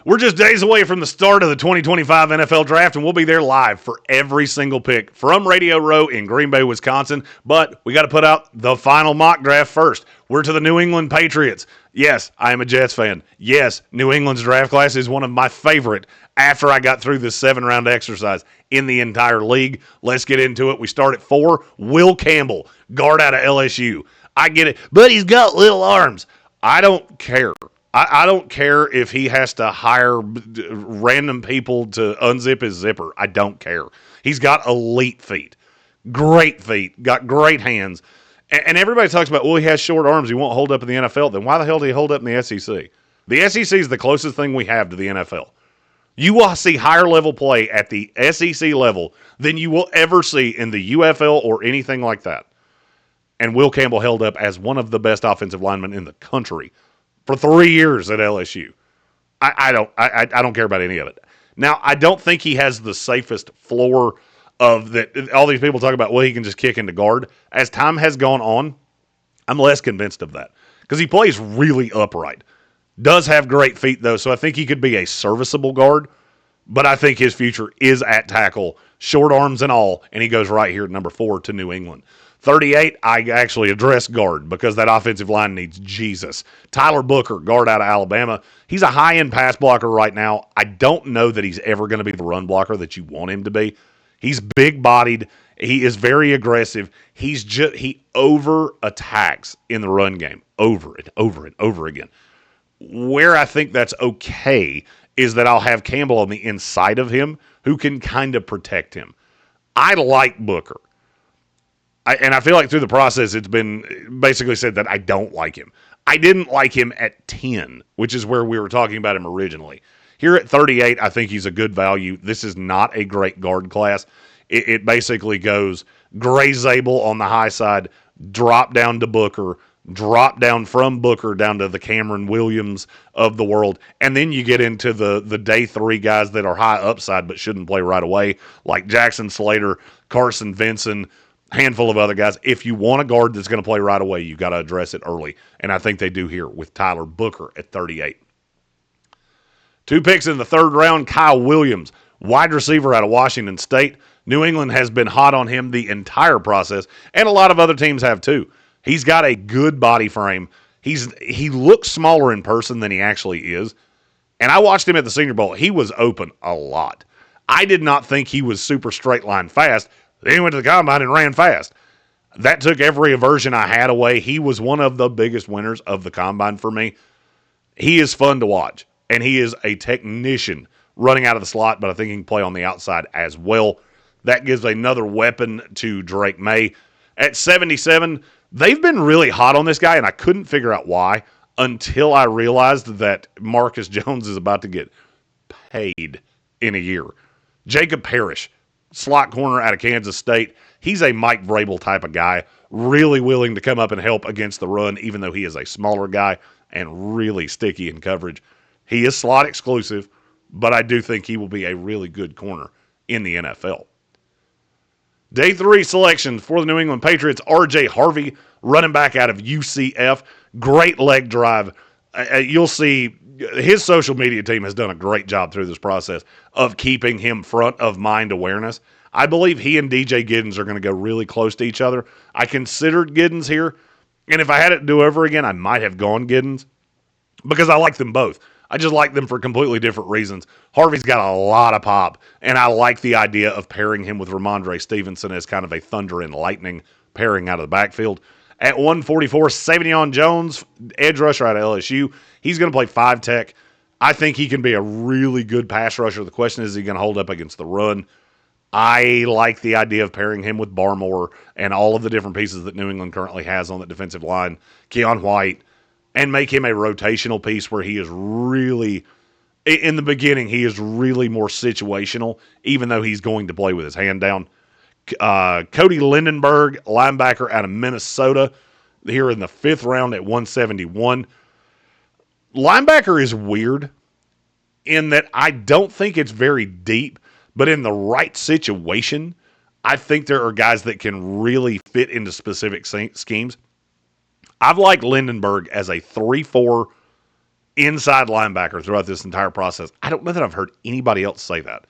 We're just days away from the start of the 2025 NFL Draft, and we'll be there live for every single pick from Radio Row in Green Bay, Wisconsin. But we got to put out the final mock draft first. We're to the New England Patriots. Yes, I am a Jets fan. Yes, New England's draft class is one of my favorite after I got through this 7-round exercise in the entire league. Let's get into it. We start at 4. Will Campbell, guard out of LSU. I get it, but he's got little arms. I don't care. I don't care if he has to hire random people to unzip his zipper. I don't care. He's got elite feet. Great feet. Got great hands. And everybody talks about, well, he has short arms. He won't hold up in the NFL. Then why the hell do he hold up in the SEC? The SEC is the closest thing we have to the NFL. You will see higher level play at the SEC level than you will ever see in the UFL or anything like that. And Will Campbell held up as one of the best offensive linemen in the country for 3 years at LSU. I don't care about any of it. Now, I don't think he has the safest floor of that. All these people talk about, well, he can just kick into guard. As time has gone on, I'm less convinced of that because he plays really upright. Does have great feet, though, so I think he could be a serviceable guard, but I think his future is at tackle, short arms and all, and he goes right here at number 4 to New England. 38, I actually address guard because that offensive line needs Jesus. Tyler Booker, guard out of Alabama. He's a high-end pass blocker right now. I don't know that he's ever going to be the run blocker that you want him to be. He's big-bodied. He is very aggressive. He over-attacks in the run game over and over and over again. Where I think that's okay is that I'll have Campbell on the inside of him who can kind of protect him. I like Booker. And I feel like through the process, it's been basically said that I don't like him. I didn't like him at 10, which is where we were talking about him originally. Here at 38, I think he's a good value. This is not a great guard class. It basically goes Gray Zabel on the high side, drop down to Booker, drop down from Booker down to the Cameron Williams of the world, and then you get into the day 3 guys that are high upside but shouldn't play right away, like Jackson Slater, Carson Vinson, handful of other guys. If you want a guard that's going to play right away, you got to address it early. And I think they do here with Tyler Booker at 38. 2 picks in the 3rd round, Kyle Williams, wide receiver out of Washington State. New England has been hot on him the entire process, and a lot of other teams have too. He's got a good body frame. He looks smaller in person than he actually is. And I watched him at the Senior Bowl. He was open a lot. I did not think he was super straight line fast. Then he went to the combine and ran fast. That took every aversion I had away. He was one of the biggest winners of the combine for me. He is fun to watch, and he is a technician running out of the slot, but I think he can play on the outside as well. That gives another weapon to Drake May. At 77, they've been really hot on this guy, and I couldn't figure out why until I realized that Marcus Jones is about to get paid in a year. Jacob Parrish, slot corner out of Kansas State. He's a Mike Vrabel type of guy, really willing to come up and help against the run, even though he is a smaller guy and really sticky in coverage. He is slot exclusive, but I do think he will be a really good corner in the NFL. Day 3 selection for the New England Patriots, R.J. Harvey, running back out of UCF. Great leg drive. You'll see his social media team has done a great job through this process of keeping him front of mind awareness. I believe he and DJ Giddens are going to go really close to each other. I considered Giddens here, and if I had it to do over again, I might have gone Giddens because I like them both. I just like them for completely different reasons. Harvey's got a lot of pop, and I like the idea of pairing him with Ramondre Stevenson as kind of a thunder and lightning pairing out of the backfield. At 144, Savion Jones, edge rusher out of LSU. He's going to play 5 tech. I think he can be a really good pass rusher. The question is he going to hold up against the run? I like the idea of pairing him with Barmore and all of the different pieces that New England currently has on the defensive line. Keon White, and make him a rotational piece where he is really, in the beginning, he is really more situational, even though he's going to play with his hand down. Cody Lindenberg, linebacker out of Minnesota, here in the 5th round at 171. Linebacker is weird in that I don't think it's very deep, but in the right situation, I think there are guys that can really fit into specific schemes. I've liked Lindenberg as a 3-4 inside linebacker throughout this entire process. I don't know that I've heard anybody else say that,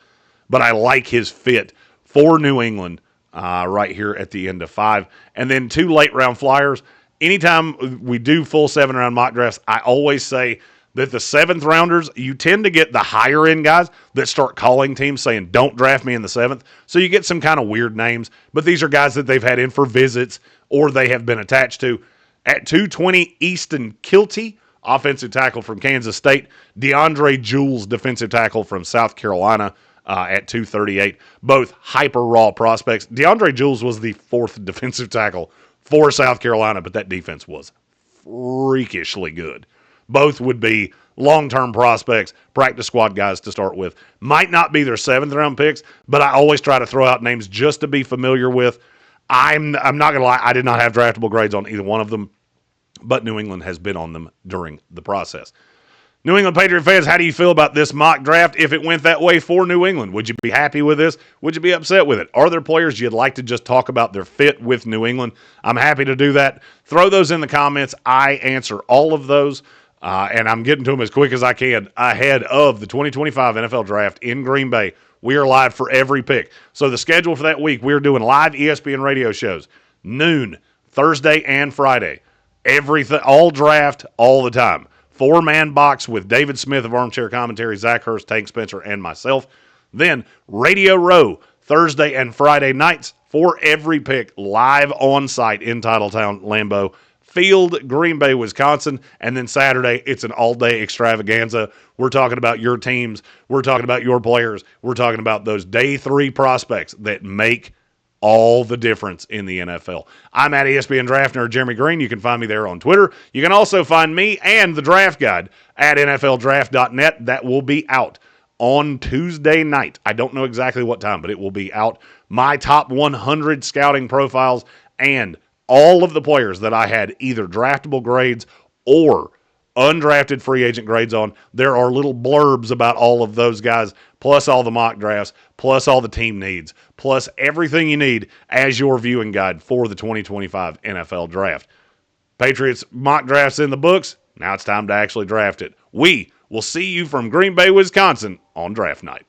but I like his fit for New England right here at the end of 5. And then 2 late round flyers. Anytime we do full 7-round mock drafts, I always say that the 7th rounders, you tend to get the higher end guys that start calling teams saying, don't draft me in the 7th. So you get some kind of weird names, but these are guys that they've had in for visits or they have been attached to. At 220, Easton Kilty, offensive tackle from Kansas State. DeAndre Jules, defensive tackle from South Carolina at 238. Both hyper raw prospects. DeAndre Jules was the 4th defensive tackle for South Carolina, but that defense was freakishly good. Both would be long-term prospects, practice squad guys to start with. Might not be their 7th-round picks, but I always try to throw out names just to be familiar with. I'm not going to lie, I did not have draftable grades on either one of them, but New England has been on them during the process. New England Patriot fans, how do you feel about this mock draft if it went that way for New England? Would you be happy with this? Would you be upset with it? Are there players you'd like to just talk about their fit with New England? I'm happy to do that. Throw those in the comments. I answer all of those, and I'm getting to them as quick as I can ahead of the 2025 NFL Draft in Green Bay. We are live for every pick. So the schedule for that week, we're doing live ESPN radio shows, noon, Thursday and Friday. Everything, all draft, all the time. 4-man box with David Smith of Armchair Commentary, Zach Hurst, Tank Spencer, and myself. Then Radio Row, Thursday and Friday nights for every pick, live on site in Titletown, Lambeau Field, Green Bay, Wisconsin. And then Saturday, it's an all-day extravaganza. We're talking about your teams. We're talking about your players. We're talking about those day 3 prospects that make all the difference in the NFL. I'm at ESPN Draft Nerd Jeremy Green. You can find me there on Twitter. You can also find me and the draft guide at NFLdraft.net. That will be out on Tuesday night. I don't know exactly what time, but it will be out. My top 100 scouting profiles and all of the players that I had either draftable grades or undrafted free agent grades on. There are little blurbs about all of those guys, plus all the mock drafts, plus all the team needs, plus everything you need as your viewing guide for the 2025 NFL Draft. Patriots mock drafts in the books. Now it's time to actually draft it. We will see you from Green Bay, Wisconsin on draft night.